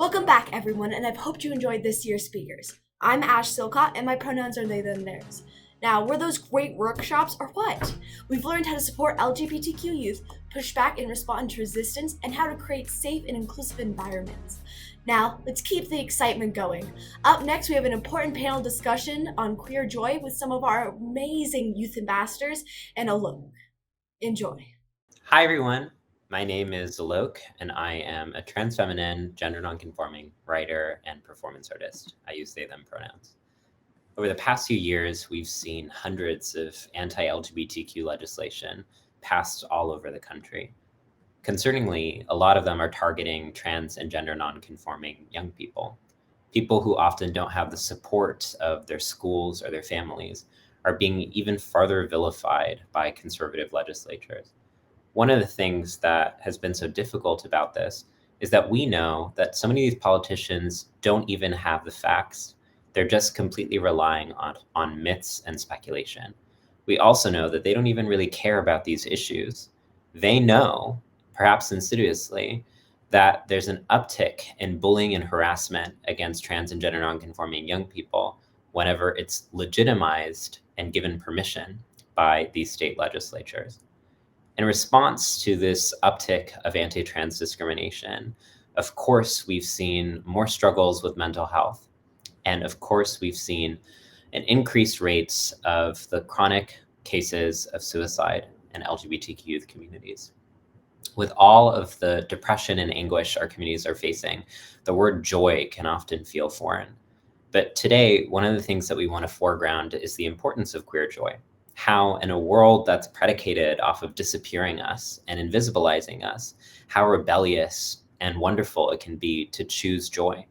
Welcome back, everyone, and I've hoped you enjoyed this year's speakers. I'm Ash Silcott, and my pronouns are they, them, theirs. Now, were those great workshops or what? We've learned how to support LGBTQ youth, push back and respond to resistance, and how to create safe and inclusive environments. Now, let's keep the excitement going. Up next, we have an important panel discussion on queer joy with some of our amazing youth ambassadors and Alok. Enjoy. Hi, everyone. My name is Alok, and I am a trans feminine, gender nonconforming writer and performance artist. I use they, them pronouns. Over the past few years, we've seen hundreds of anti-LGBTQ legislation passed all over the country. Concerningly, a lot of them are targeting trans and gender nonconforming young people. People who often don't have the support of their schools or their families are being even farther vilified by conservative legislatures. One of the things that has been so difficult about this is that we know that so many of these politicians don't even have the facts. They're just completely relying on myths and speculation. We also know that they don't even really care about these issues. They know, perhaps insidiously, that there's an uptick in bullying and harassment against trans and gender nonconforming young people whenever it's legitimized and given permission by these state legislatures. In response to this uptick of anti-trans discrimination, of course, we've seen more struggles with mental health. And of course, we've seen an increased rates of the chronic cases of suicide in LGBTQ youth communities. With all of the depression and anguish our communities are facing, the word joy can often feel foreign. But today, one of the things that we want to foreground is the importance of queer joy. How in a world that's predicated off of disappearing us and invisibilizing us, how rebellious and wonderful it can be to choose joy,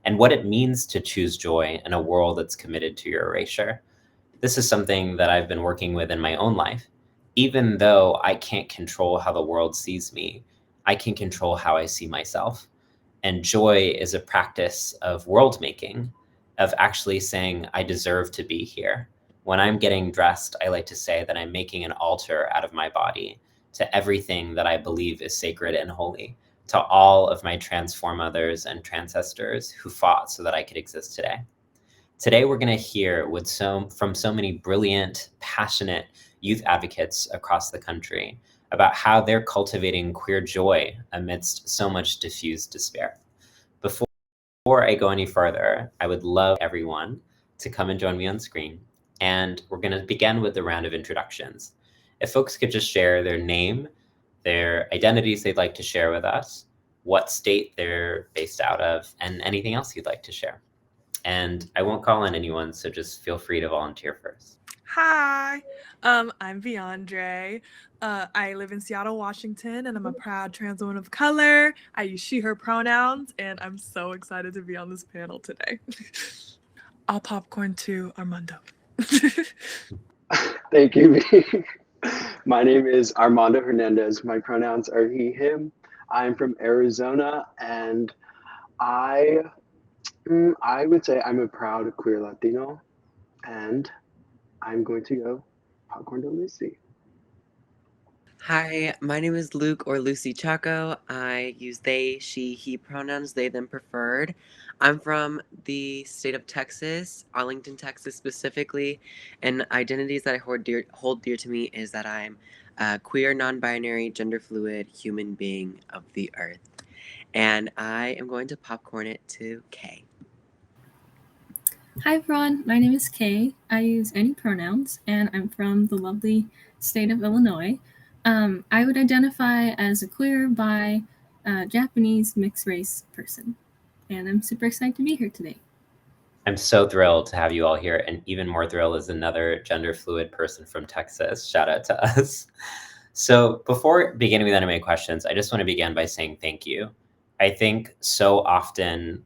and what it means to choose joy in a world that's committed to your erasure. This is something that I've been working with in my own life. Even though I can't control how the world sees me, I can control how I see myself. And joy is a practice of world making, of actually saying, I deserve to be here. When I'm getting dressed, I like to say that I'm making an altar out of my body to everything that I believe is sacred and holy, to all of my trans foremothers and transcestors who fought so that I could exist today. Today, we're going to hear from so many brilliant, passionate youth advocates across the country about how they're cultivating queer joy amidst so much diffused despair. Before I go any further, I would love everyone to come and join me on screen. And we're going to begin with the round of introductions. If folks could just share their name, their identities they'd like to share with us, what state they're based out of, and anything else you'd like to share. And I won't call on anyone, so just feel free to volunteer first. Hi, I'm Viandre. I live in Seattle, Washington, and I'm a proud trans woman of color. I use she, her pronouns, and I'm so excited to be on this panel today. I'll popcorn to Armando. Thank you. My name is Armando Hernandez. My pronouns are he, him. I'm from Arizona, and I would say I'm a proud queer Latino, and I'm going to go popcorn to Lucy. Hi, my name is Luke or Lucy Chaco. I use they, she, he pronouns, they, them preferred. I'm from the state of Texas, Arlington, Texas specifically, and identities that I hold dear to me is that I'm a queer, non-binary, gender fluid human being of the earth. And I am going to popcorn it to Kay. Hi everyone, my name is Kay. I use any pronouns, and I'm from the lovely state of Illinois. I would identify as a queer, bi, Japanese, mixed race person, and I'm super excited to be here today. I'm so thrilled to have you all here, and even more thrilled is another gender fluid person from Texas. Shout out to us. So before beginning with any of my questions, I just want to begin by saying thank you. I think so often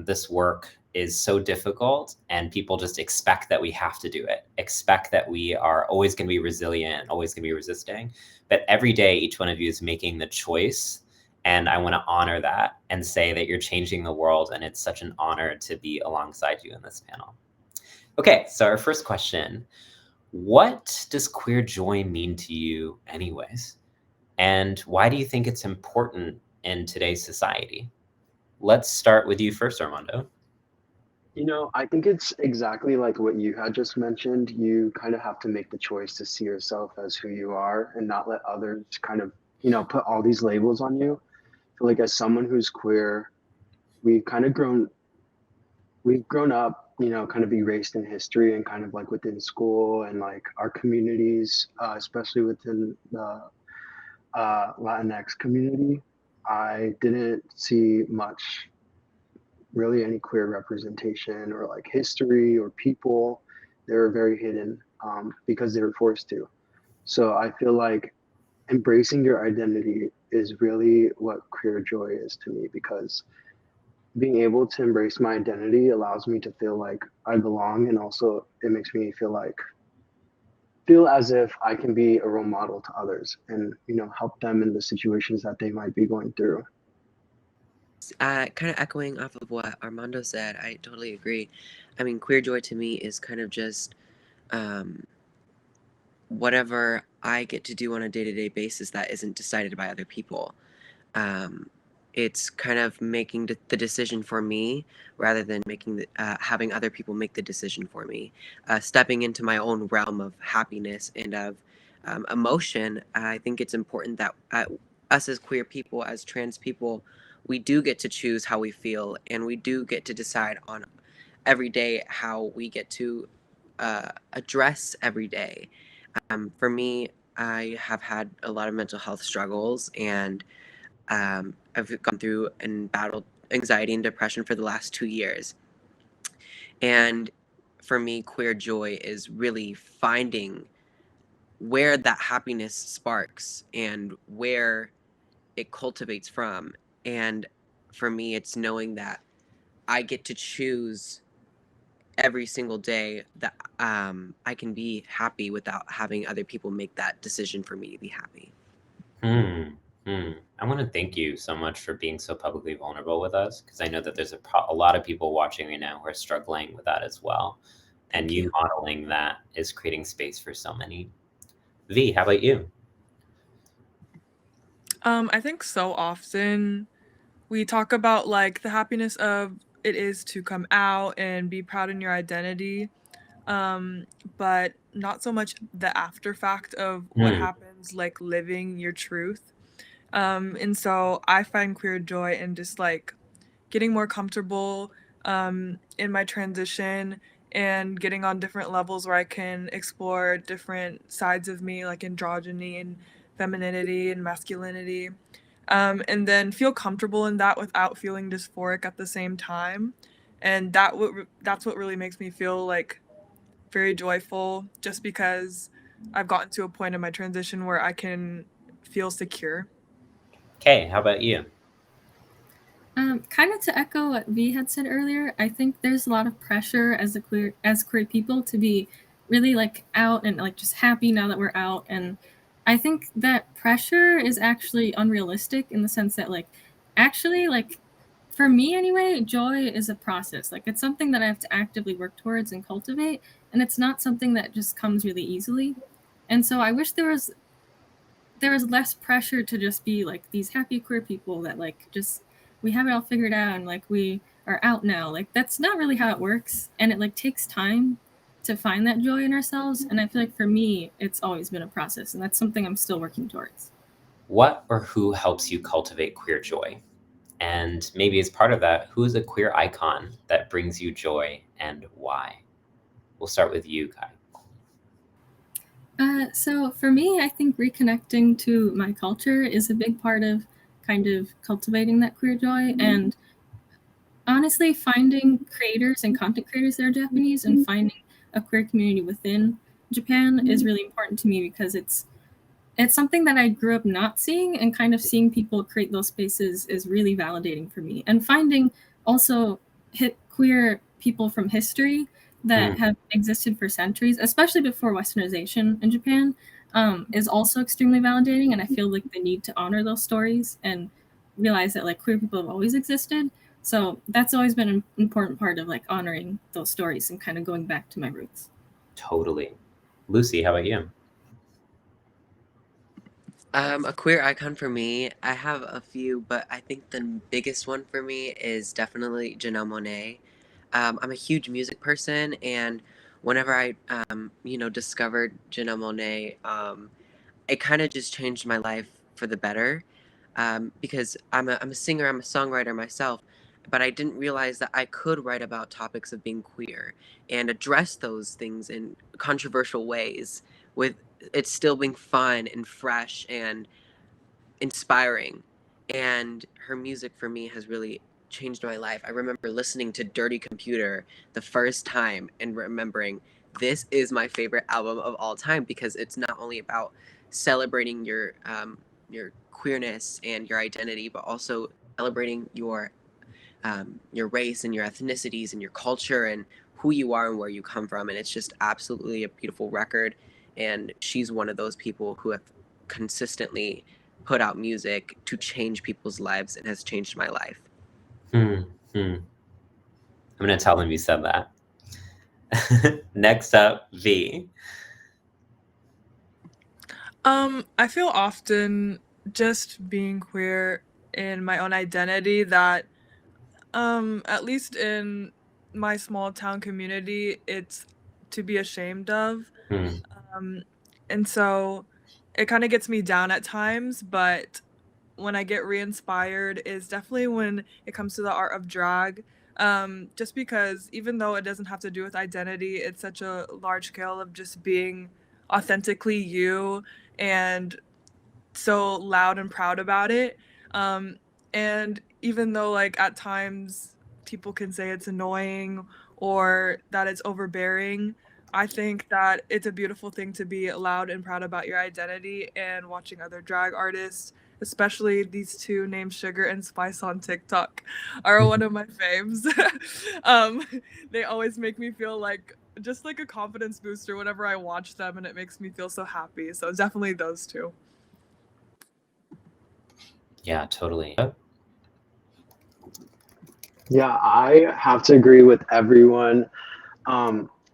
this work is so difficult and people just expect that we have to do it, expect that we are always going to be resilient, always going to be resisting. But every day, each one of you is making the choice. And I want to honor that and say that you're changing the world. And it's such an honor to be alongside you in this panel. Okay, so our first question, what does queer joy mean to you anyways? And why do you think it's important in today's society? Let's start with you first, Armando. I think it's exactly like what you had just mentioned. You kind of have to make the choice to see yourself as who you are and not let others kind of, put all these labels on you. So like as someone who's queer, we've kind of grown up, kind of erased in history and kind of like within school and like our communities, especially within the Latinx community. I didn't see much, really any queer representation or like history or people. They were very hidden because they were forced to. So I feel like embracing your identity is really what queer joy is to me, because being able to embrace my identity allows me to feel like I belong, and also it makes me feel as if I can be a role model to others and help them in the situations that they might be going through. Kind of echoing off of what Armando said, I totally agree. I mean, queer joy to me is kind of just um, whatever I get to do on a day-to-day basis that isn't decided by other people. Um, it's kind of making the decision for me rather than having other people make the decision for me. Stepping into my own realm of happiness and of emotion. I think it's important that us as queer people, as trans people, we do get to choose how we feel, and we do get to decide on every day how we get to address every day. For me, I have had a lot of mental health struggles, and I've gone through and battled anxiety and depression for the last 2 years. And for me, queer joy is really finding where that happiness sparks and where it cultivates from. And for me, it's knowing that I get to choose every single day that I can be happy without having other people make that decision for me to be happy. I want to thank you so much for being so publicly vulnerable with us, because I know that there's a lot of people watching right now who are struggling with that as well. And you modeling that is creating space for so many. V, how about you? I think so often we talk about like the happiness of it is to come out and be proud in your identity, but not so much the after fact of what happens, like living your truth. And so I find queer joy in just like getting more comfortable in my transition and getting on different levels where I can explore different sides of me, like androgyny and femininity and masculinity, and then feel comfortable in that without feeling dysphoric at the same time. And that's what really makes me feel like very joyful, just because I've gotten to a point in my transition where I can feel secure. Kay, how about you? Kind of to echo what V had said earlier, I think there's a lot of pressure as queer people to be really like out and like just happy now that we're out, and I think that pressure is actually unrealistic in the sense that like actually like for me anyway, joy is a process. Like it's something that I have to actively work towards and cultivate, and it's not something that just comes really easily. And so I wish there was less pressure to just be like these happy queer people that like just we have it all figured out and like we are out now. Like that's not really how it works, and it like takes time to find that joy in ourselves, and I feel like for me it's always been a process, and that's something I'm still working towards. What or who helps you cultivate queer joy? And maybe as part of that, who is a queer icon that brings you joy and why? We'll start with you, Kai. So for me, I think reconnecting to my culture is a big part of kind of cultivating that queer joy, and honestly finding creators and content creators that are Japanese and finding a queer community within Japan is really important to me, because it's something that I grew up not seeing, and kind of seeing people create those spaces is really validating for me. And finding also queer people from history that have existed for centuries, especially before Westernization in Japan, is also extremely validating. And I feel like the need to honor those stories and realize that like queer people have always existed. So that's always been an important part of like honoring those stories and kind of going back to my roots. Totally. Lucy, how about you? A queer icon for me, I have a few, but I think the biggest one for me is definitely Janelle Monáe. I'm a huge music person, and whenever I, discovered Janelle Monáe, it kind of just changed my life for the better. Because I'm a singer, I'm a songwriter myself, but I didn't realize that I could write about topics of being queer and address those things in controversial ways with it still being fun and fresh and inspiring. And her music for me has really changed my life. I remember listening to Dirty Computer the first time and remembering this is my favorite album of all time because it's not only about celebrating your queerness and your identity, but also celebrating your race and your ethnicities and your culture and who you are and where you come from. And it's just absolutely a beautiful record. And she's one of those people who have consistently put out music to change people's lives and has changed my life. I'm going to tell him you said that. Next up, V. I feel often just being queer in my own identity that at least in my small town community, it's to be ashamed of. Um, and so it kind of gets me down at times, but when I get re-inspired is definitely when it comes to the art of drag. Just because even though it doesn't have to do with identity, it's such a large scale of just being authentically you and so loud and proud about it. Um, and even though, like, at times people can say it's annoying or that it's overbearing, I think that it's a beautiful thing to be loud and proud about your identity. And watching other drag artists, especially these two named Sugar and Spice on TikTok, are one of my faves. um, they always make me feel like just like a confidence booster whenever I watch them, and it makes me feel so happy. So definitely those two. Yeah, totally. Yeah, I have to agree with everyone.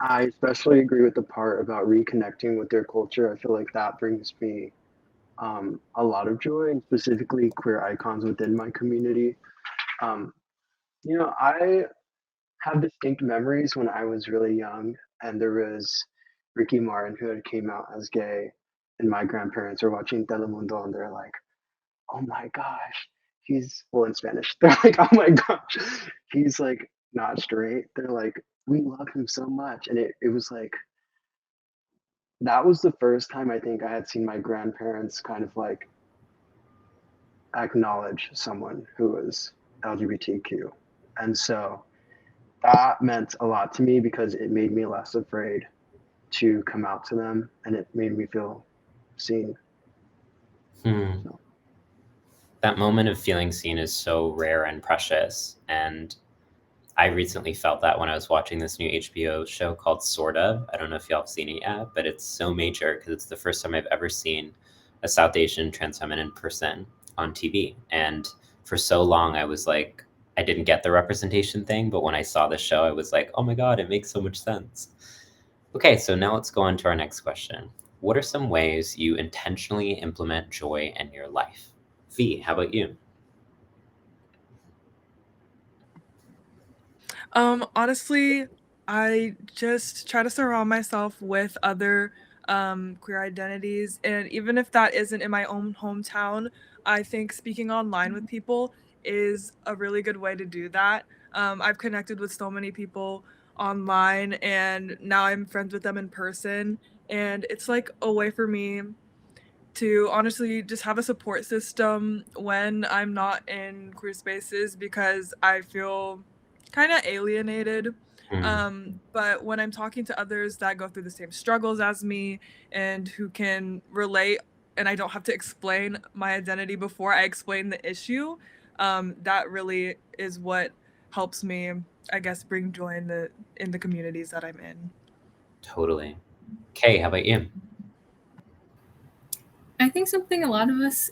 I especially agree with the part about reconnecting with their culture. I feel like that brings me a lot of joy, and specifically queer icons within my community. Um, I have distinct memories when I was really young, and there was Ricky Martin who had came out as gay, and my grandparents were watching Telemundo, and they're like, "Oh my gosh, he's well in Spanish." They're like, "Oh my gosh, he's like not straight." They're like, "We love him so much," and it was like that was the first time I think I had seen my grandparents kind of like acknowledge someone who was LGBTQ, and so that meant a lot to me because it made me less afraid to come out to them, and it made me feel seen. So. That moment of feeling seen is so rare and precious. And I recently felt that when I was watching this new HBO show called Sort of. I don't know if y'all have seen it yet, but it's so major because it's the first time I've ever seen a South Asian trans feminine person on TV. And for so long, I was like, I didn't get the representation thing. But when I saw the show, I was like, oh my God, it makes so much sense. Okay, so now let's go on to our next question. What are some ways you intentionally implement joy in your life? V, how about you? Honestly, I just try to surround myself with other queer identities, and even if that isn't in my own hometown, I think speaking online with people is a really good way to do that. I've connected with so many people online, and now I'm friends with them in person, and it's like a way for me to honestly just have a support system when I'm not in queer spaces because I feel kind of alienated. But when I'm talking to others that go through the same struggles as me and who can relate, and I don't have to explain my identity before I explain the issue, that really is what helps me, I guess, bring joy in the communities that I'm in. Totally. Kay, how about you? I think something a lot of us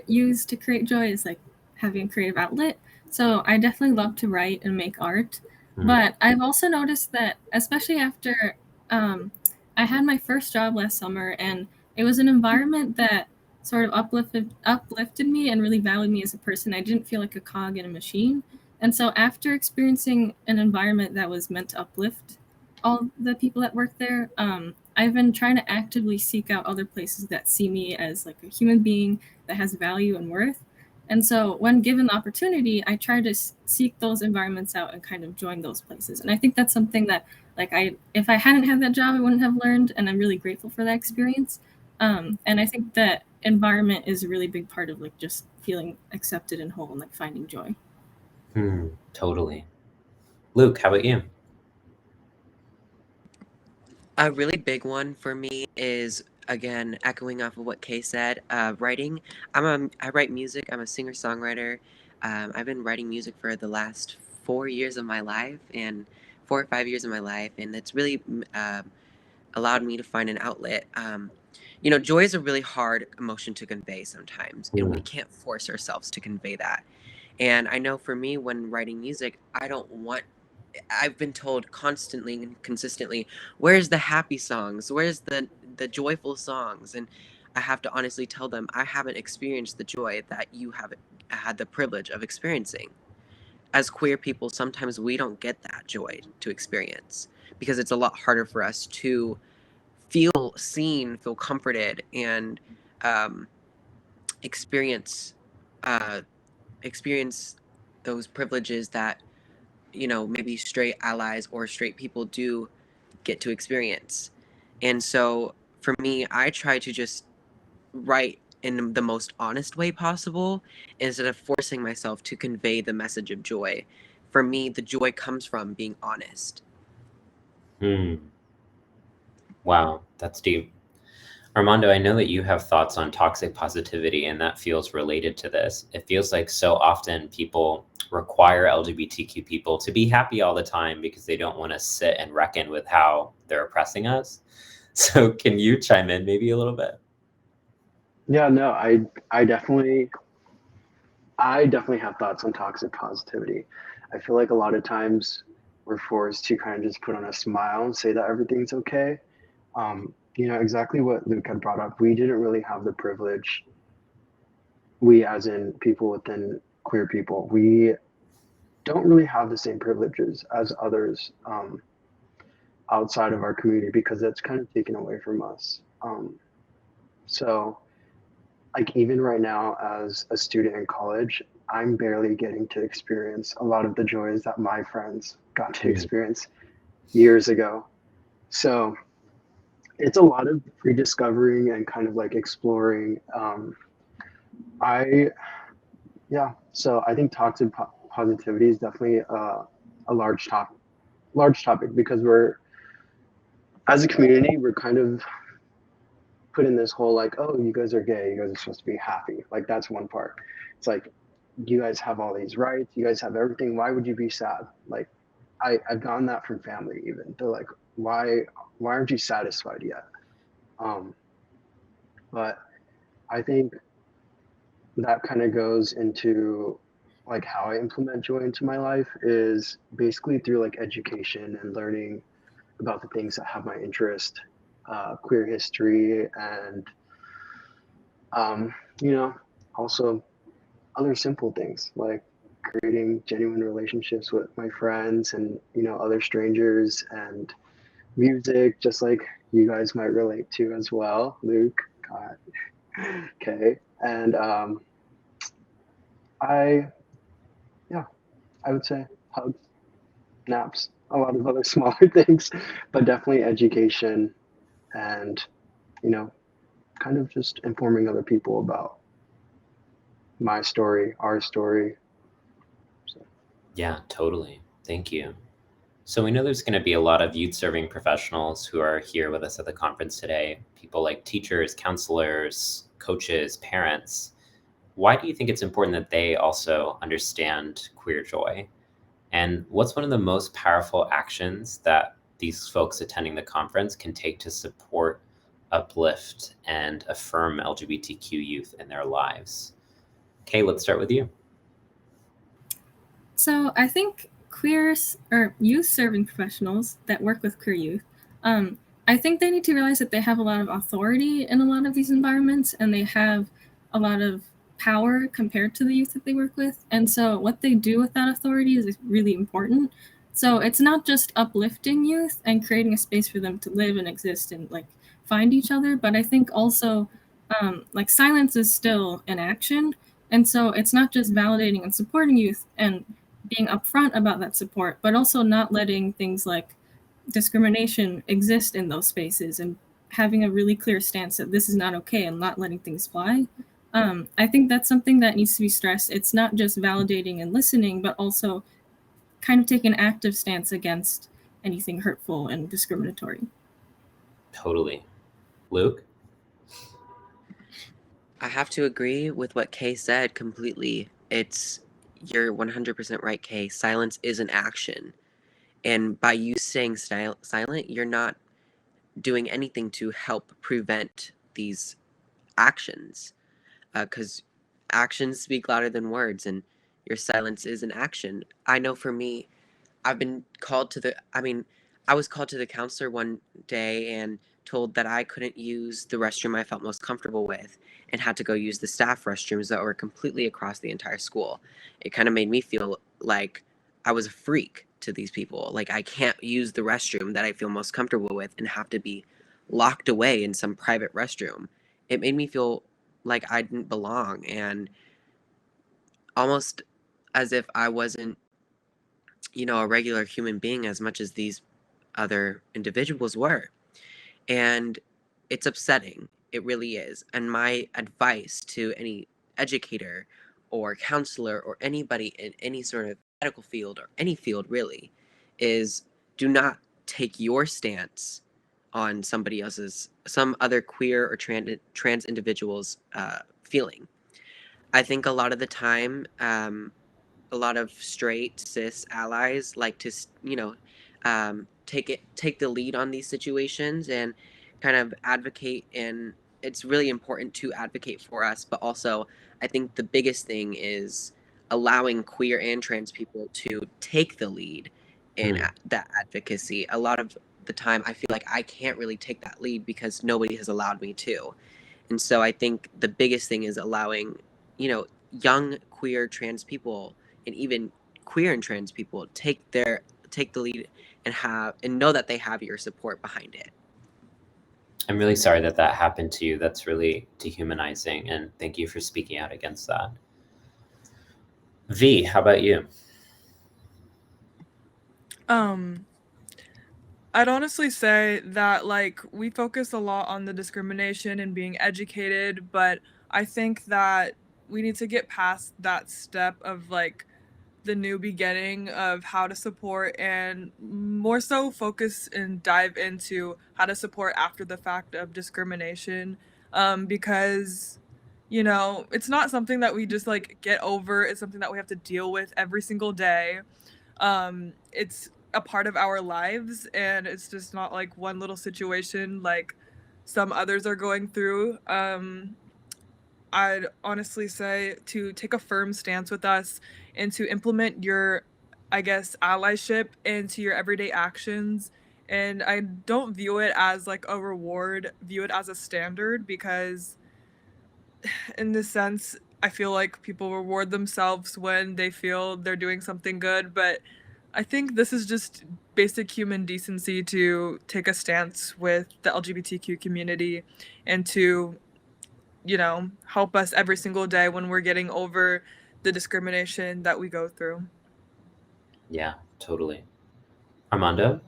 use to create joy is like having a creative outlet. So I definitely love to write and make art. But I've also noticed that, especially after I had my first job last summer, and it was an environment that sort of uplifted me and really valued me as a person. I didn't feel like a cog in a machine. And so after experiencing an environment that was meant to uplift all the people that work there, I've been trying to actively seek out other places that see me as like a human being that has value and worth. And so when given the opportunity, I try to seek those environments out and kind of join those places. And I think that's something that if I hadn't had that job, I wouldn't have learned. And I'm really grateful for that experience. And I think that environment is a really big part of like just feeling accepted and whole and like finding joy. Totally. Luke, how about you? A really big one for me is, again, echoing off of what Kay said, writing. I write music. I'm a singer-songwriter. I've been writing music for the last 4 years of my life, and 4 or 5 years of my life, and it's really allowed me to find an outlet. Joy is a really hard emotion to convey sometimes, and we can't force ourselves to convey that. And I know for me, when writing music, I've been told constantly and consistently, where's the happy songs? Where's the joyful songs? And I have to honestly tell them, I haven't experienced the joy that you have had the privilege of experiencing. As queer people, sometimes we don't get that joy to experience because it's a lot harder for us to feel seen, feel comforted, and experience experience those privileges that maybe straight allies or straight people do get to experience. And so for me, I try to just write in the most honest way possible instead of forcing myself to convey the message of joy. For me, the joy comes from being honest. Wow, that's deep. Armando, I know that you have thoughts on toxic positivity, and that feels related to this. It feels like so often people require LGBTQ people to be happy all the time because they don't want to sit and reckon with how they're oppressing us. So can you chime in maybe a little bit? Yeah, no, I definitely have thoughts on toxic positivity. I feel like a lot of times we're forced to kind of just put on a smile and say that everything's okay. Exactly what Luke had brought up. We didn't really have the privilege. We, as in people within queer people, we don't really have the same privileges as others outside of our community because that's kind of taken away from us. So, like, even right now, as a student in college, I'm barely getting to experience a lot of the joys that my friends got to experience years ago. So, it's a lot of rediscovering and kind of like exploring. So I think toxic positivity is definitely a large topic because we're, as a community, we're kind of put in this whole like, oh, you guys are gay, you guys are supposed to be happy. Like that's one part. It's like, you guys have all these rights, you guys have everything. Why would you be sad? Like, I've gotten that from family even. They're like, why aren't you satisfied yet? But I think that kind of goes into like how I implement joy into my life is basically through like education and learning about the things that have my interest, queer history, and also other simple things like creating genuine relationships with my friends and other strangers, and music, just like you guys might relate to as well, Luke. Okay, and I would say hugs, naps, a lot of other smaller things, but definitely education and, kind of just informing other people about my story, our story. So. Yeah, totally. Thank you. So we know there's going to be a lot of youth serving professionals who are here with us at the conference today, people like teachers, counselors, coaches, parents. Why do you think it's important that they also understand queer joy? And what's one of the most powerful actions that these folks attending the conference can take to support, uplift, and affirm LGBTQ youth in their lives? Kay, let's start with you. So I think queer or youth serving professionals that work with queer youth, I think they need to realize that they have a lot of authority in a lot of these environments, and they have a lot of power compared to the youth that they work with. And so what they do with that authority is really important. So it's not just uplifting youth and creating a space for them to live and exist and like find each other, but I think also like silence is still an action. And so it's not just validating and supporting youth and being upfront about that support, but also not letting things like discrimination exist in those spaces and having a really clear stance that this is not okay and not letting things fly. I think that's something that needs to be stressed. It's not just validating and listening, but also kind of taking an active stance against anything hurtful and discriminatory. Totally. Luke? I have to agree with what Kay said completely. You're 100% right, Kay. Silence is an action. And by you staying silent, you're not doing anything to help prevent these actions. Because actions speak louder than words, and your silence is an action. I know for me, I've been called to the, I mean, I was called to the counselor one day and told that I couldn't use the restroom I felt most comfortable with and had to go use the staff restrooms that were completely across the entire school. It kind of made me feel like I was a freak to these people. Like I can't use the restroom that I feel most comfortable with and have to be locked away in some private restroom. It made me feel like I didn't belong and almost as if I wasn't a regular human being as much as these other individuals were. And it's upsetting. It really is. And my advice to any educator or counselor or anybody in any sort of medical field or any field really is do not take your stance on some other queer or trans individual's feeling. I think a lot of the time, a lot of straight cis allies like to take the lead on these situations and kind of advocate, and it's really important to advocate for us, but also I think the biggest thing is allowing queer and trans people to take the lead in that advocacy. A lot of the time I feel like I can't really take that lead because nobody has allowed me to. And so I think the biggest thing is allowing, young queer trans people and even queer and trans people take the lead and know that they have your support behind it. I'm really sorry that that happened to you. That's really dehumanizing, and thank you for speaking out against that. V, how about you? I'd honestly say that like we focus a lot on the discrimination and being educated, but I think that we need to get past that step of like the new beginning of how to support and more so focus and dive into how to support after the fact of discrimination, because it's not something that we just like get over. It's something that we have to deal with every single day. It's a part of our lives, and it's just not like one little situation like some others are going through. I'd honestly say to take a firm stance with us and to implement your, I guess, allyship into your everyday actions. And I don't view it as like a reward, view it as a standard, because in this sense, I feel like people reward themselves when they feel they're doing something good. But I think this is just basic human decency to take a stance with the LGBTQ community and to help us every single day when we're getting over the discrimination that we go through. Yeah, totally. Armando?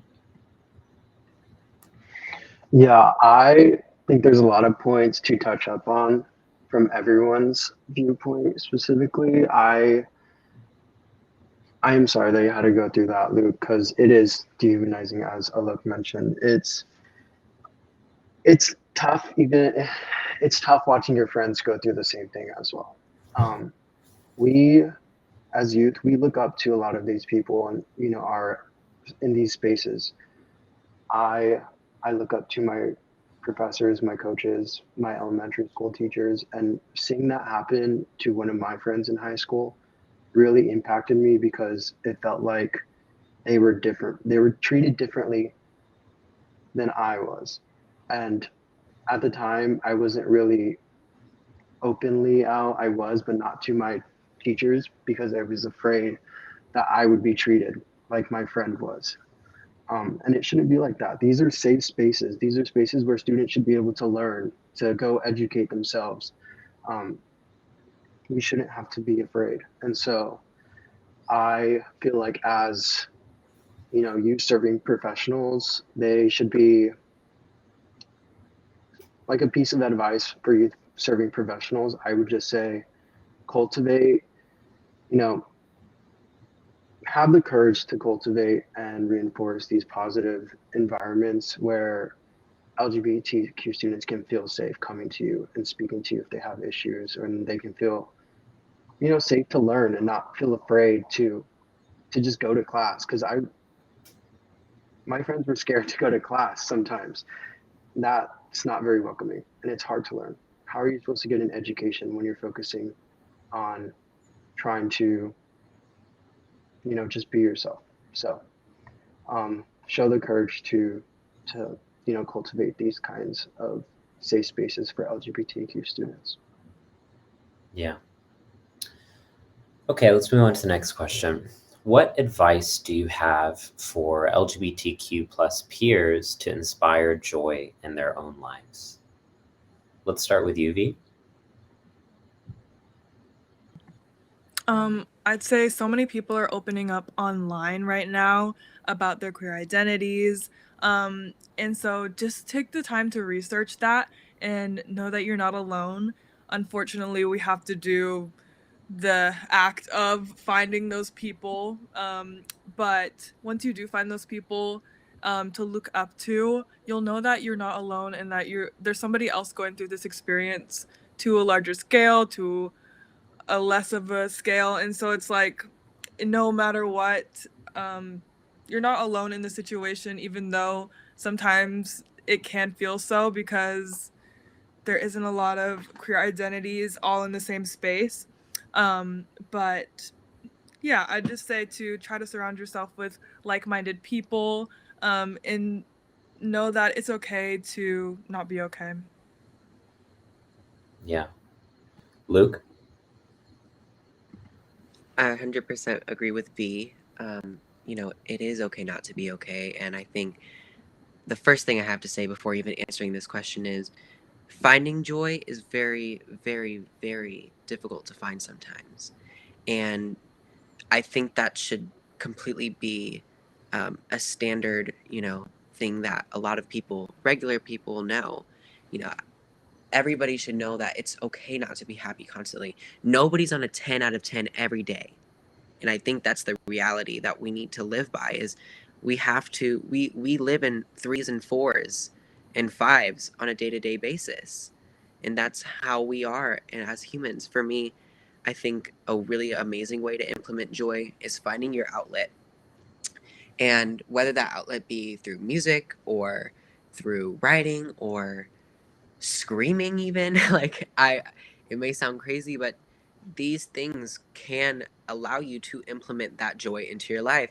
Yeah, I think there's a lot of points to touch up on from everyone's viewpoint specifically. I am sorry that you had to go through that, Luke, because it is dehumanizing, as Alok mentioned. It's tough, it's tough watching your friends go through the same thing as well. We as youth, we look up to a lot of these people, and are in these spaces. I I look up to my professors, my coaches, my elementary school teachers, and seeing that happen to one of my friends in high school really impacted me because it felt like they were different. They were treated differently than I was. And at the time, I wasn't really openly out. I was, but not to my teachers because I was afraid that I would be treated like my friend was. And it shouldn't be like that. These are safe spaces. These are spaces where students should be able to learn, to go educate themselves. Um, we shouldn't have to be afraid. And so I feel like as youth serving professionals, they should be like a piece of advice for youth serving professionals. I would just say cultivate, you know, have the courage to cultivate and reinforce these positive environments where LGBTQ students can feel safe coming to you and speaking to you if they have issues, and they can feel, safe to learn and not feel afraid to just go to class. Because my friends were scared to go to class sometimes. That's not very welcoming, and it's hard to learn. How are you supposed to get an education when you're focusing on trying to, just be yourself? So, show the courage to cultivate these kinds of safe spaces for LGBTQ students. Yeah. Okay, let's move on to the next question. What advice do you have for LGBTQ plus peers to inspire joy in their own lives? Let's start with you, V. I'd say so many people are opening up online right now about their queer identities. And so just take the time to research that and know that you're not alone. Unfortunately, we have to do the act of finding those people. But once you do find those people to look up to, you'll know that you're not alone and that there's somebody else going through this experience to a larger scale, to a less of a scale. And so it's like, no matter what, you're not alone in the situation, even though sometimes it can feel so, because there isn't a lot of queer identities all in the same space. But yeah, I'd just say to try to surround yourself with like-minded people, and know that it's okay to not be okay. Yeah. Luke? I 100% agree with V. It is okay not to be okay. And I think the first thing I have to say before even answering this question is finding joy is very, very, very difficult to find sometimes. And I think that should completely be a standard, thing that a lot of people, regular people, know. You know, everybody should know that it's okay not to be happy constantly. Nobody's on a 10 out of 10 every day. And I think that's the reality that we need to live by is we live in 3s and 4s and 5s on a day-to-day basis. And that's how we are and as humans. For me, I think a really amazing way to implement joy is finding your outlet. And whether that outlet be through music or through writing or screaming even, it may sound crazy, but these things can allow you to implement that joy into your life.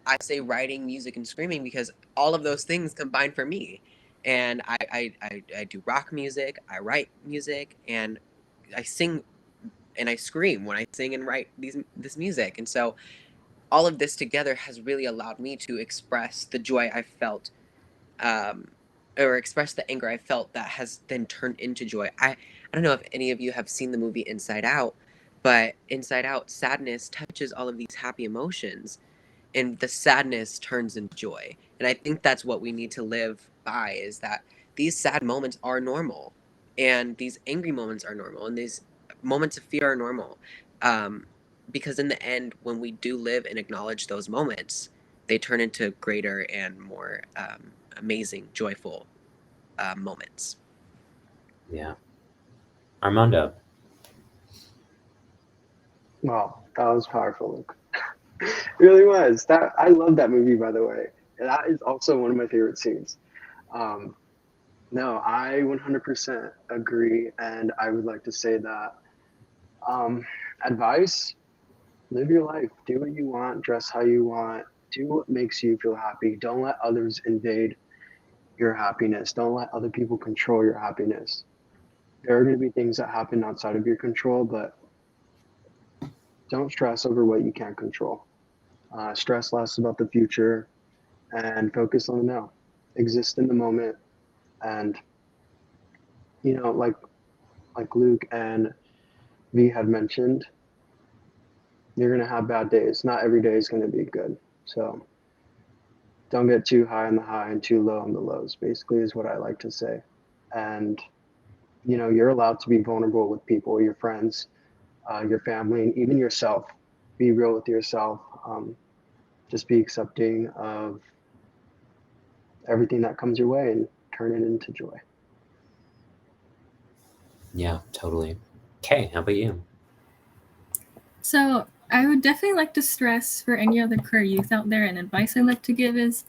I say writing, music, and screaming because all of those things combine for me. And I do rock music, I write music, and I sing and I scream when I sing and write this music. And so all of this together has really allowed me to express the joy I felt, um, or express the anger I felt that has then turned into joy. I don't know if any of you have seen the movie Inside Out, but Inside Out, sadness touches all of these happy emotions, and the sadness turns into joy. And I think that's what we need to live by, is that these sad moments are normal, and these angry moments are normal, and these moments of fear are normal. Um, because in the end, when we do live and acknowledge those moments, they turn into greater and more amazing, joyful moments. Yeah. Armando? Wow, that was powerful, Luke. It really was. That I love that movie, by the way. That is also one of my favorite scenes. Um, no, I 100% agree, and I would like to say that advice: live your life, do what you want, dress how you want, do what makes you feel happy. Don't let others invade your happiness. Don't let other people control your happiness. There are going to be things that happen outside of your control, but don't stress over what you can't control. Stress less about the future and focus on the now. Exist in the moment, and like Luke and V had mentioned, you're gonna have bad days. Not every day is gonna be good. So don't get too high on the high and too low on the lows. Basically, is what I like to say. And you're allowed to be vulnerable with people, your friends, your family, and even yourself. Be real with yourself. Just be accepting of everything that comes your way and turn it into joy. Yeah, totally. Okay, how about you? So I would definitely like to stress for any other queer youth out there, and advice I'd like to give is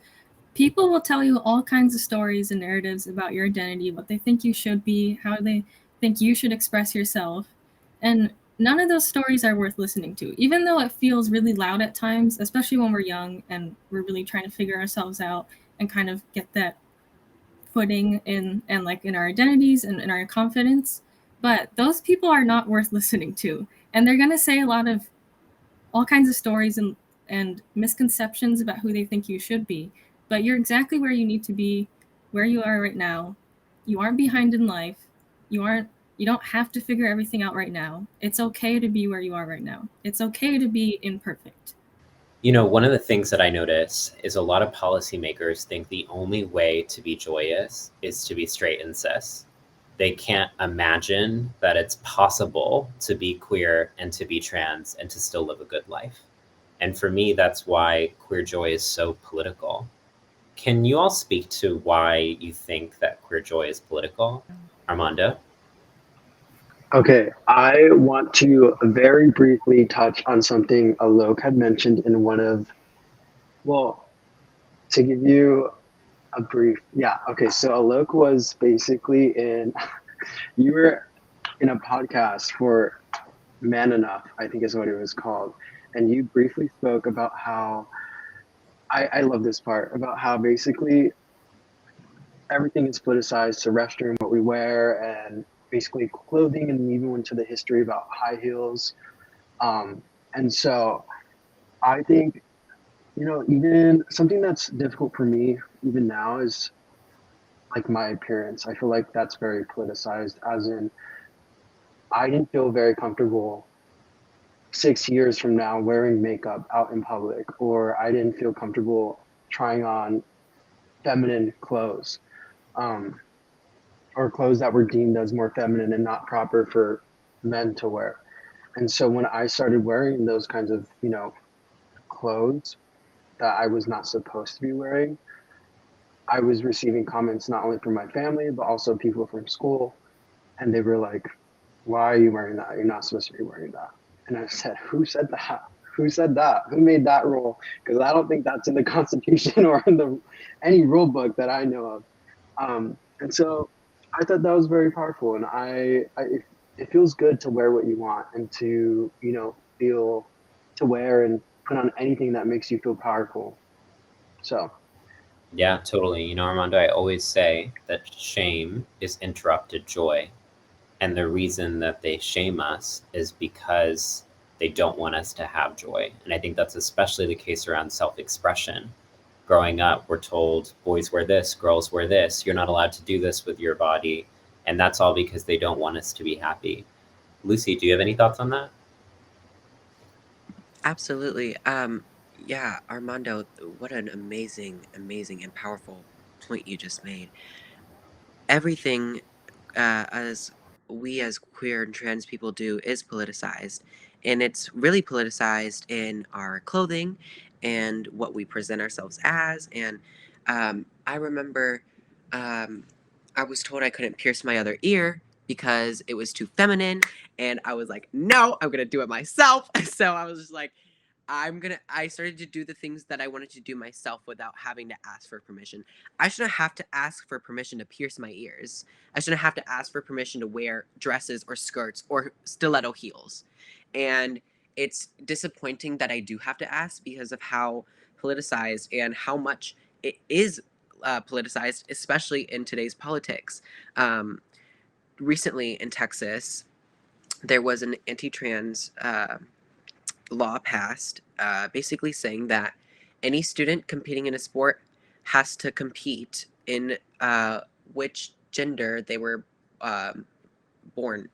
people will tell you all kinds of stories and narratives about your identity, what they think you should be, how they think you should express yourself. And none of those stories are worth listening to, even though it feels really loud at times, especially when we're young and we're really trying to figure ourselves out and kind of get that footing in and like in our identities and in our confidence. But those people are not worth listening to. And they're going to say a lot of all kinds of stories and misconceptions about who they think you should be. But you're exactly where you need to be, where you are right now. You aren't behind in life. You don't have to figure everything out right now. It's okay to be where you are right now. It's okay to be imperfect. One of the things that I notice is a lot of policymakers think the only way to be joyous is to be straight and cis. They can't imagine that it's possible to be queer and to be trans and to still live a good life. And for me, that's why queer joy is so political. Can you all speak to why you think that queer joy is political? Armando? Okay, I want to very briefly touch on something Alok had mentioned in to give you a brief. Yeah, okay, so Alok was basically you were in a podcast for Man Enough, I think is what it was called. And you briefly spoke about how, I love this part, about how basically everything is politicized to restroom, what we wear, and basically clothing, and even went to the history about high heels. And so I think, even something that's difficult for me even now is like my appearance. I feel like that's very politicized, as in I didn't feel very comfortable 6 years from now wearing makeup out in public, or I didn't feel comfortable trying on feminine clothes, or clothes that were deemed as more feminine and not proper for men to wear. And so when I started wearing those kinds of, clothes that I was not supposed to be wearing, I was receiving comments not only from my family, but also people from school. And they were like, why are you wearing that? You're not supposed to be wearing that. And I said, who said that? Who said that? Who made that rule? Because I don't think that's in the Constitution or in any rule book that I know of. And so I thought that was very powerful. And it feels good to wear what you want and to, feel to wear and put on anything that makes you feel powerful. So. Yeah, totally. Armando, I always say that shame is interrupted joy. And the reason that they shame us is because they don't want us to have joy. And I think that's especially the case around self-expression. Growing up, we're told boys wear this, girls wear this. You're not allowed to do this with your body. And that's all because they don't want us to be happy. Lucy, do you have any thoughts on that? Absolutely. Yeah, Armando, what an amazing, amazing and powerful point you just made. Everything as we as queer and trans people do is politicized, and it's really politicized in our clothing and what we present ourselves as. And I remember I was told I couldn't pierce my other ear because it was too feminine, and I was like, no, I'm gonna do it myself. So I was just like, I started to do the things that I wanted to do myself without having to ask for permission. I shouldn't have to ask for permission to pierce my ears. I shouldn't have to ask for permission to wear dresses or skirts or stiletto heels. And it's disappointing that I do have to ask because of how politicized and how much it is politicized, especially in today's politics. Recently in Texas, there was an anti-trans law passed, basically saying that any student competing in a sport has to compete in which gender they were born.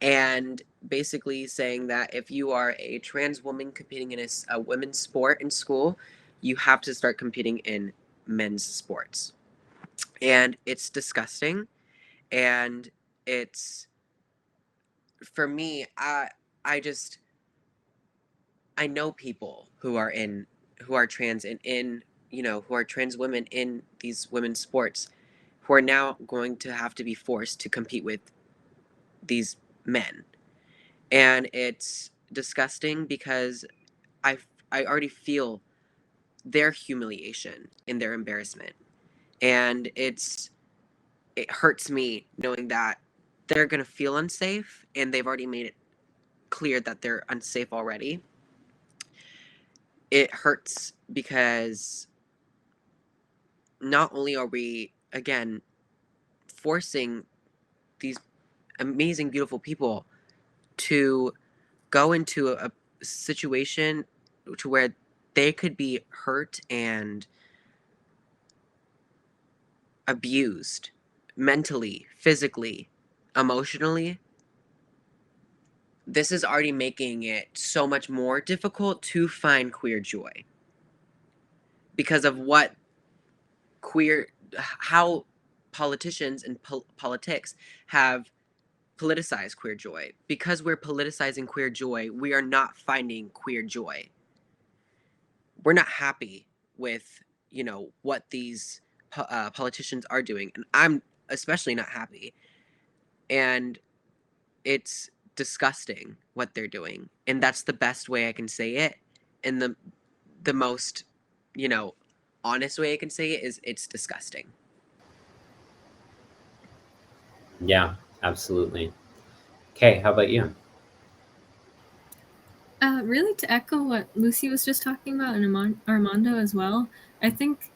And basically saying that if you are a trans woman competing in a women's sport in school, you have to start competing in men's sports. And it's disgusting. And it's, for me, I just, I know people who are trans and who are trans women in these women's sports who are now going to have to be forced to compete with these men. And it's disgusting because I already feel their humiliation and their embarrassment. And it hurts me knowing that they're going to feel unsafe and they've already made it clear that they're unsafe already. It hurts because not only are we, again, forcing these amazing, beautiful people to go into a situation to where they could be hurt and abused mentally, physically, emotionally. This is already making it so much more difficult to find queer joy because of how politicians and politics have politicized queer joy. Because we're politicizing queer joy, we are not finding queer joy. We're not happy with, what these politicians are doing. And I'm especially not happy. And it's disgusting what they're doing. And that's the best way I can say it. And the most, honest way I can say it is it's disgusting. Yeah, absolutely. Okay, how about you? Really, to echo what Lucy was just talking about and Armando as well, I think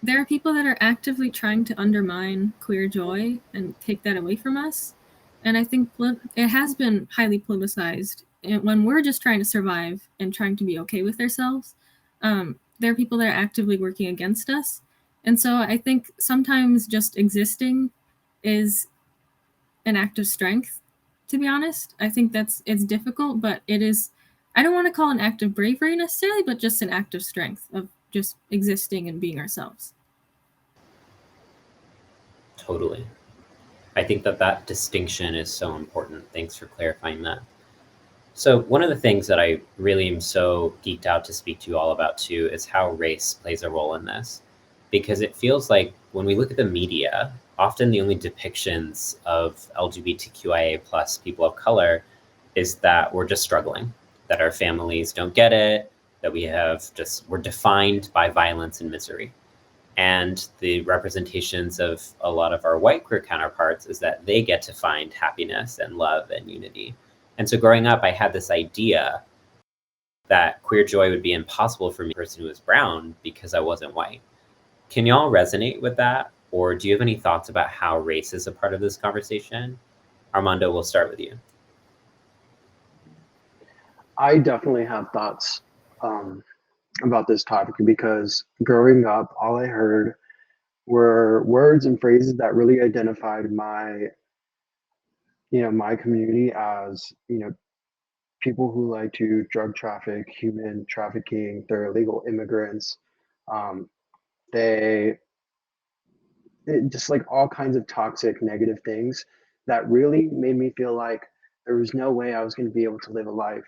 there are people that are actively trying to undermine queer joy and take that away from us. And I think it has been highly politicized. And when we're just trying to survive and trying to be okay with ourselves, there are people that are actively working against us. And so I think sometimes just existing is an act of strength, to be honest. I think it's difficult, but it is, I don't want to call it an act of bravery necessarily, but just an act of strength of just existing and being ourselves. Totally. I think that distinction is so important. Thanks for clarifying that. So one of the things that I really am so geeked out to speak to you all about too is how race plays a role in this. Because it feels like when we look at the media, often the only depictions of LGBTQIA plus people of color is that we're just struggling, that our families don't get it, that we're defined by violence and misery. And the representations of a lot of our white queer counterparts is that they get to find happiness and love and unity. And so growing up, I had this idea that queer joy would be impossible for me, a person who was brown, because I wasn't white. Can y'all resonate with that? Or do you have any thoughts about how race is a part of this conversation? Armando, we'll start with you. I definitely have thoughts about this topic because growing up, all I heard were words and phrases that really identified my community as, people who like to drug traffic, human trafficking, they're illegal immigrants. Um, they just like all kinds of toxic, negative things that really made me feel like there was no way I was going to be able to live a life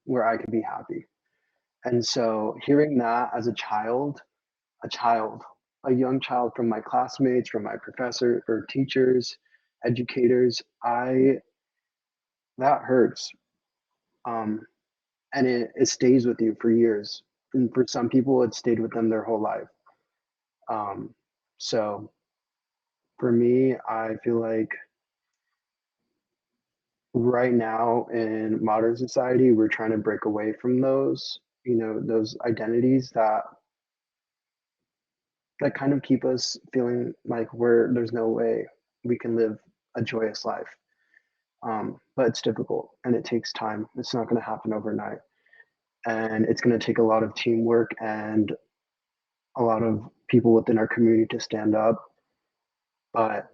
where I could be happy. And so hearing that as a child, a young child from my classmates, from my professor or teachers, educators, that hurts. Um, and it stays with you for years. And for some people, it stayed with them their whole life. So for me, I feel like right now in modern society, we're trying to break away from those identities that that kind of keep us feeling like there's no way we can live a joyous life. But it's difficult and it takes time. It's not going to happen overnight. And it's going to take a lot of teamwork and a lot of people within our community to stand up. But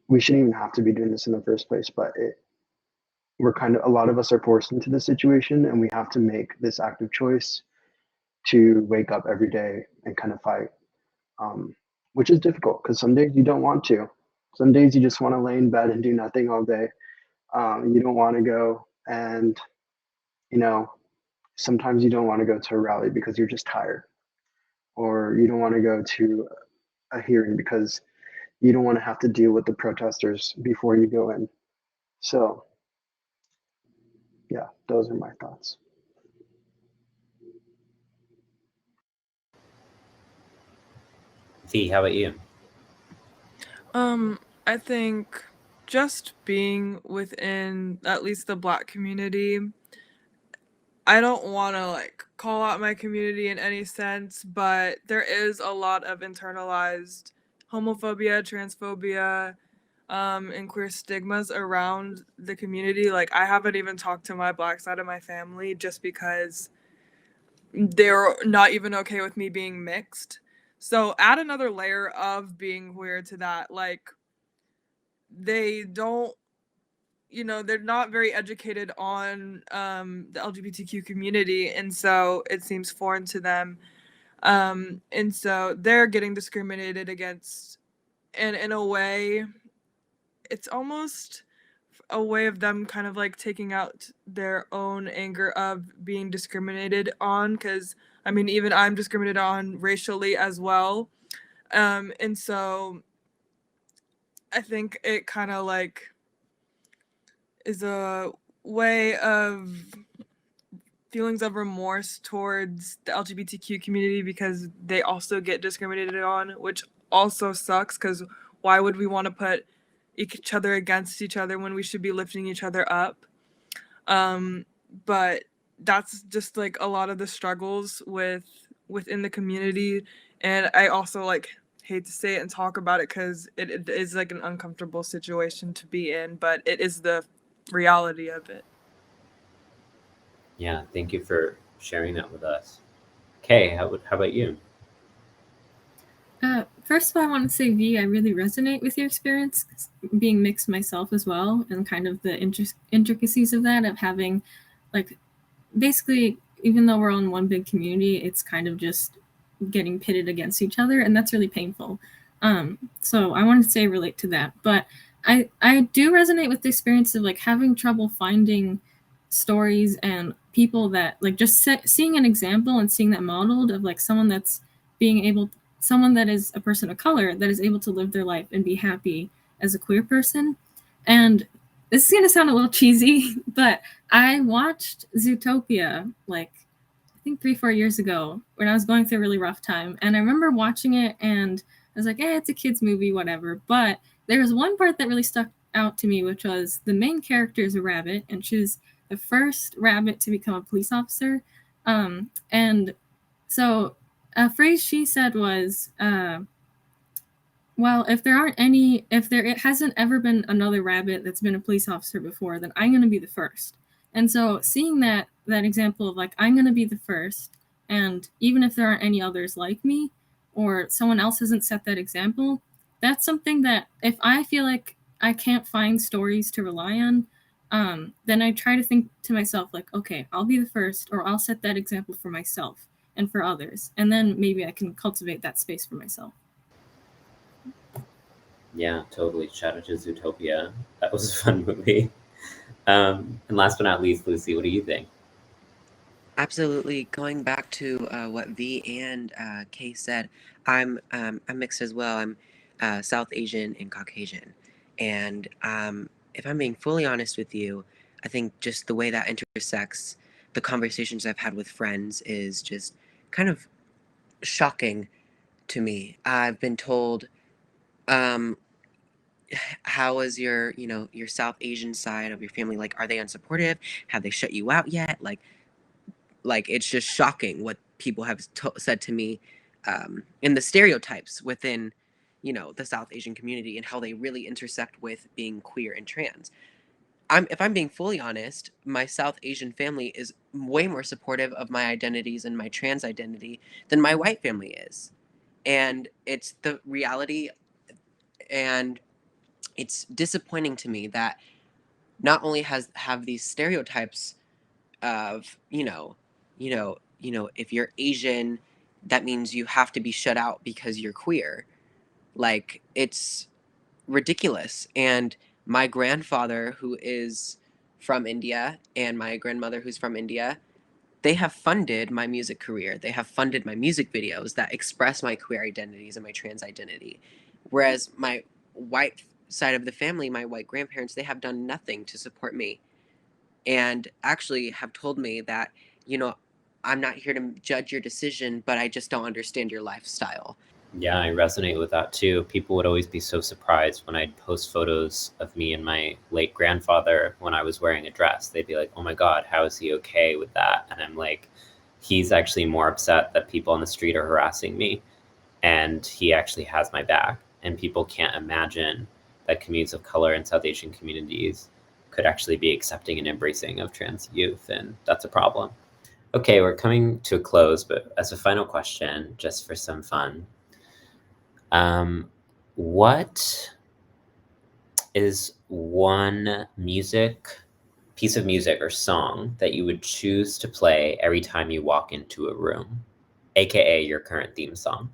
we shouldn't even have to be doing this in the first place. But a lot of us are forced into this situation, and we have to make this active choice to wake up every day and kind of fight, which is difficult because some days you don't want to. Some days you just want to lay in bed and do nothing all day. You don't want to go, and you know, sometimes you don't want to go to a rally because you're just tired, or you don't want to go to a hearing because you don't want to have to deal with the protesters before you go in. So, yeah, those are my thoughts. V, how about you? I think just being within at least the Black community, I don't want to like call out my community in any sense, but there is a lot of internalized homophobia, transphobia, and queer stigmas around the community. Like, I haven't even talked to my Black side of my family just because they're not even okay with me being mixed. So add another layer of being queer to that. Like, they don't, they're not very educated on the LGBTQ community, and so it seems foreign to them. And so they're getting discriminated against, and in a way, it's almost a way of them kind of like taking out their own anger of being discriminated on, because I mean, even I'm discriminated on racially as well. And so I think it kind of like is a way of feelings of remorse towards the LGBTQ community because they also get discriminated on, which also sucks because why would we want to put each other against each other when we should be lifting each other up? But that's just like a lot of the struggles within the community, and I also like hate to say it and talk about it because it is like an uncomfortable situation to be in, but it is the reality of it. Yeah, thank you for sharing that with us. Kay, how about you? First of all, I want to say, V, I really resonate with your experience being mixed myself as well, and kind of the intricacies of that, of having, like, basically, even though we're all in one big community, it's kind of just getting pitted against each other, and that's really painful. So I wanted to say relate to that. But I do resonate with the experience of, like, having trouble finding stories and people that, like, just seeing an example and seeing that modeled of, like, someone that is a person of color that is able to live their life and be happy as a queer person. And this is going to sound a little cheesy, but I watched Zootopia like I think 3-4 years ago when I was going through a really rough time. And I remember watching it and I was like, it's a kid's movie, whatever. But there was one part that really stuck out to me, which was the main character is a rabbit, and she's the first rabbit to become a police officer. And so a phrase she said was, well, if it hasn't ever been another rabbit that's been a police officer before, then I'm going to be the first. And so seeing that example of, like, I'm going to be the first, and even if there aren't any others like me, or someone else hasn't set that example, that's something that if I feel like I can't find stories to rely on, then I try to think to myself, like, okay, I'll be the first, or I'll set that example for myself and for others. And then maybe I can cultivate that space for myself. Yeah, totally. Shout out to Zootopia. That was a fun movie. And last but not least, Lucy, what do you think? Absolutely. Going back to what V and Kay said, I'm mixed as well. I'm South Asian and Caucasian, and if I'm being fully honest with you, I think just the way that intersects the conversations I've had with friends is just kind of shocking to me. I've been told, how is your your South Asian side of your family, like, are they unsupportive? Have they shut you out yet? Like it's just shocking what people have said to me and the stereotypes within, the South Asian community and how they really intersect with being queer and trans. If I'm being fully honest, my South Asian family is way more supportive of my identities and my trans identity than my white family is. And it's the reality, and it's disappointing to me that not only have these stereotypes of, if you're Asian, that means you have to be shut out because you're queer. Like, it's ridiculous. And my grandfather, who is from India, and my grandmother, who's from India, they have funded my music career. They have funded my music videos that express my queer identities and my trans identity. Whereas my white side of the family, my white grandparents, they have done nothing to support me, and actually have told me that, I'm not here to judge your decision, but I just don't understand your lifestyle. Yeah, I resonate with that too. People would always be so surprised when I'd post photos of me and my late grandfather when I was wearing a dress. They'd be like, oh my God, how is he okay with that? And I'm like, he's actually more upset that people on the street are harassing me, and he actually has my back. And people can't imagine that communities of color and South Asian communities could actually be accepting and embracing of trans youth, and that's a problem. Okay, we're coming to a close, but as a final question, just for some fun, what is one piece of music or song that you would choose to play every time you walk into a room, aka your current theme song?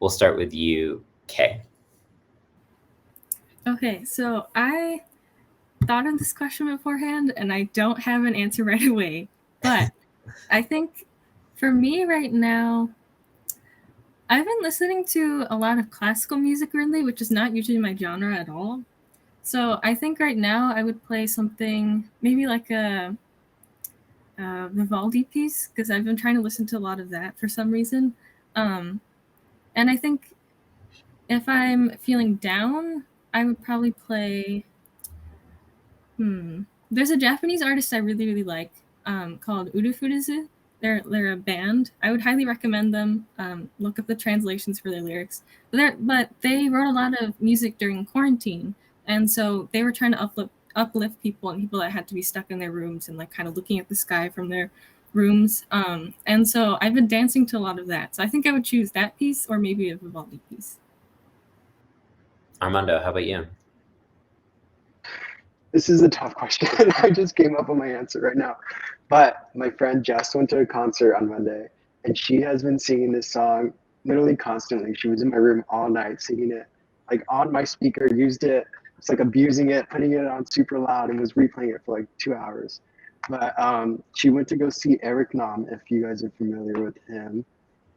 We'll start with you, Kay. Okay, so I thought of this question beforehand, and I don't have an answer right away. But I think for me right now, I've been listening to a lot of classical music really, which is not usually my genre at all. So I think right now I would play something maybe like a Vivaldi piece, because I've been trying to listen to a lot of that for some reason. And I think if I'm feeling down, I would probably play. There's a Japanese artist I really, really like called Urufuruzu. They're a band. I would highly recommend them. Look up the translations for their lyrics. But they wrote a lot of music during quarantine, and so they were trying to uplift people and people that had to be stuck in their rooms and like kind of looking at the sky from their rooms. And so I've been dancing to a lot of that. So I think I would choose that piece or maybe a Vivaldi piece. Armando, how about you? This is a tough question. I just came up with my answer right now. But my friend Jess went to a concert on Monday, and she has been singing this song literally constantly. She was in my room all night singing it, like on my speaker, used it. It's like abusing it, putting it on super loud, and was replaying it for like 2 hours. But she went to go see Eric Nam, if you guys are familiar with him.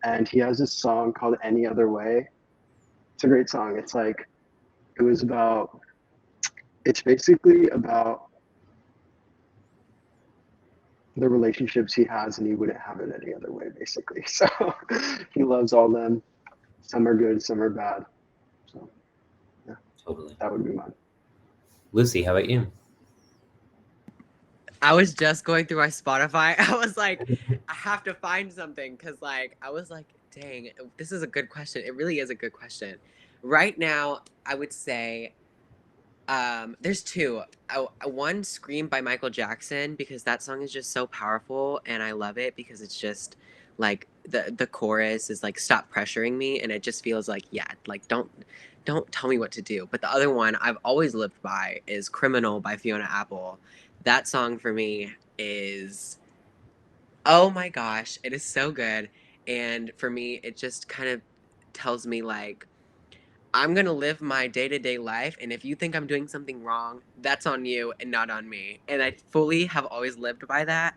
And he has this song called Any Other Way. It's a great song. It's basically about the relationships he has, and he wouldn't have it any other way, basically. So he loves all them. Some are good, some are bad. So yeah, Totally. that would be mine. Lucy, how about you? I was just going through my Spotify. I was like, I have to find something, because like I was like, dang, this is a good question. It really is a good question. Right now, I would say there's two. One, Scream by Michael Jackson, because that song is just so powerful, and I love it because it's just like the chorus is like, stop pressuring me, and it just feels like, yeah, like don't tell me what to do. But the other one I've always lived by is Criminal by Fiona Apple. That song for me is, oh my gosh, it is so good. And for me, it just kind of tells me like, I'm going to live my day-to-day life, and if you think I'm doing something wrong, that's on you and not on me. And I fully have always lived by that.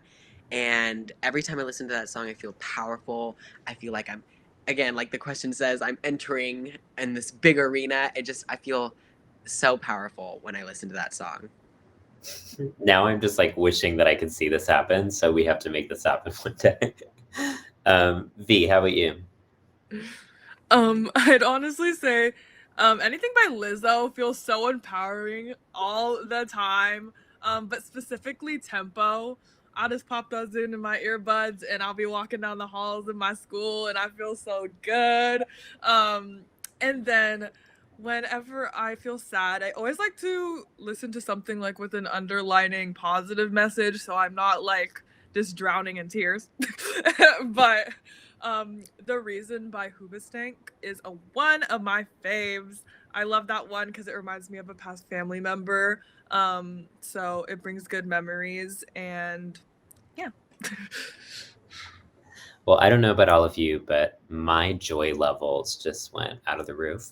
And every time I listen to that song, I feel powerful. I feel like I'm, again, like the question says, I'm entering in this big arena. I feel so powerful when I listen to that song. Now I'm just like wishing that I could see this happen, so we have to make this happen one day. V, how about you? I'd honestly say anything by Lizzo feels so empowering all the time. But specifically Tempo. I'll just pop those into my earbuds and I'll be walking down the halls in my school and I feel so good. And then whenever I feel sad, I always like to listen to something like with an underlining positive message, so I'm not like just drowning in tears. But The Reason by Hoobastank is one of my faves. I love that one because it reminds me of a past family member. So it brings good memories, and yeah. Well, I don't know about all of you, but my joy levels just went out of the roof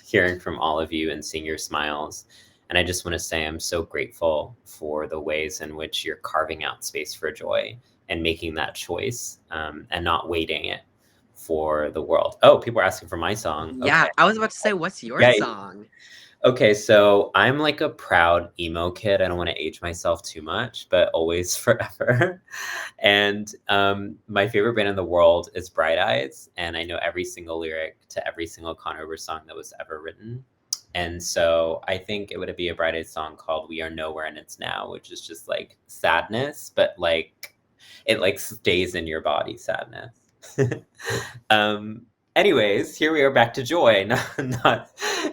hearing from all of you and seeing your smiles. And I just want to say I'm so grateful for the ways in which you're carving out space for joy and making that choice, and not waiting it for the world. Oh, people are asking for my song. Yeah, Okay. I was about to say, what's your Yeah. song? Okay, so I'm like a proud emo kid. I don't want to age myself too much, but always forever. And my favorite band in the world is Bright Eyes, and I know every single lyric to every single Contour song that was ever written. And so I think it would be a Bright Eyes song called "We Are Nowhere and It's Now," which is just like sadness, but like it like stays in your body sadness. Anyways, here we are back to joy. Not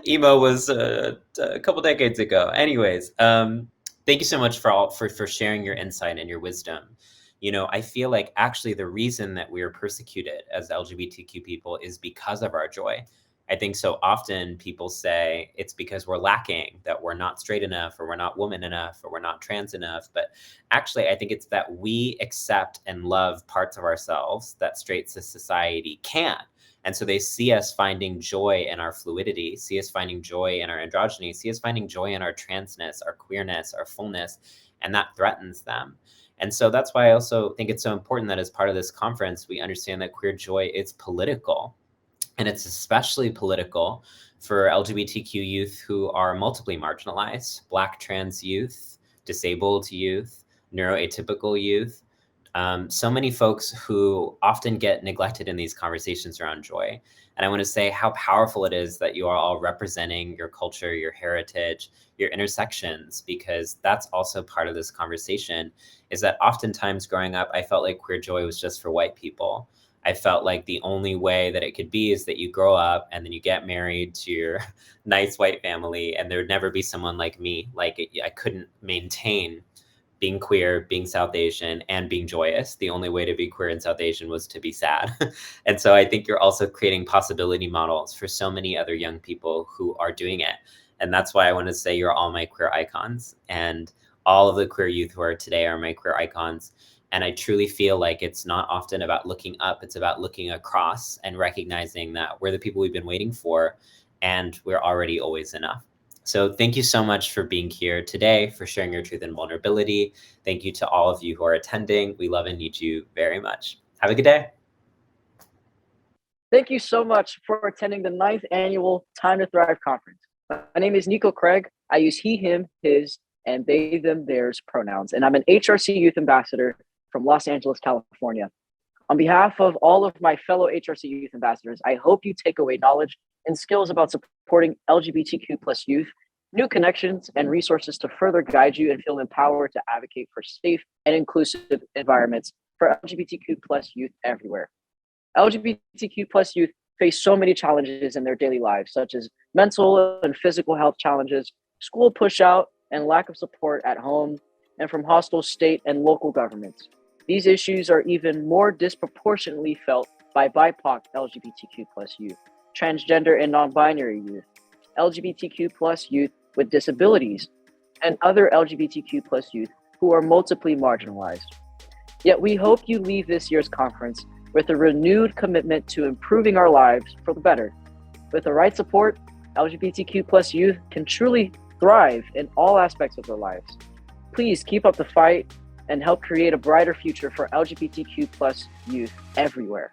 emo was a couple decades ago. Anyways, thank you so much for sharing your insight and your wisdom. You know, I feel like actually the reason that we are persecuted as LGBTQ people is because of our joy. I think so often people say it's because we're lacking, that we're not straight enough, or we're not woman enough, or we're not trans enough. But actually, I think it's that we accept and love parts of ourselves that straight cis society can't. And so they see us finding joy in our fluidity, see us finding joy in our androgyny, see us finding joy in our transness, our queerness, our fullness, and that threatens them. And so that's why I also think it's so important that as part of this conference, we understand that queer joy is political. And it's especially political for LGBTQ youth who are multiply marginalized, Black trans youth, disabled youth, neuroatypical youth. So many folks who often get neglected in these conversations around joy. And I want to say how powerful it is that you are all representing your culture, your heritage, your intersections, because that's also part of this conversation, is that oftentimes growing up, I felt like queer joy was just for white people. I felt like the only way that it could be is that you grow up and then you get married to your nice white family, and there would never be someone like me. Like I couldn't maintain being queer, being South Asian, and being joyous. The only way to be queer and South Asian was to be sad. And so I think you're also creating possibility models for so many other young people who are doing it. And that's why I want to say you're all my queer icons, and all of the queer youth who are today are my queer icons. And I truly feel like it's not often about looking up, it's about looking across and recognizing that we're the people we've been waiting for, and we're already always enough. So thank you so much for being here today, for sharing your truth and vulnerability. Thank you to all of you who are attending. We love and need you very much. Have a good day. Thank you so much for attending the 9th annual Time to Thrive conference. My name is Nico Craig. I use he, him, his, and they, them, theirs pronouns, and I'm an HRC Youth Ambassador from Los Angeles, California. On behalf of all of my fellow HRC Youth Ambassadors, I hope you take away knowledge and skills about supporting LGBTQ plus youth, new connections and resources to further guide you and feel empowered to advocate for safe and inclusive environments for LGBTQ plus youth everywhere. LGBTQ plus youth face so many challenges in their daily lives, such as mental and physical health challenges, school push out, and lack of support at home and from hostile state and local governments. These issues are even more disproportionately felt by BIPOC LGBTQ plus youth, transgender and non-binary youth, LGBTQ plus youth with disabilities, and other LGBTQ plus youth who are multiply marginalized. Yet we hope you leave this year's conference with a renewed commitment to improving our lives for the better. With the right support, LGBTQ plus youth can truly thrive in all aspects of their lives. Please keep up the fight and help create a brighter future for LGBTQ plus youth everywhere.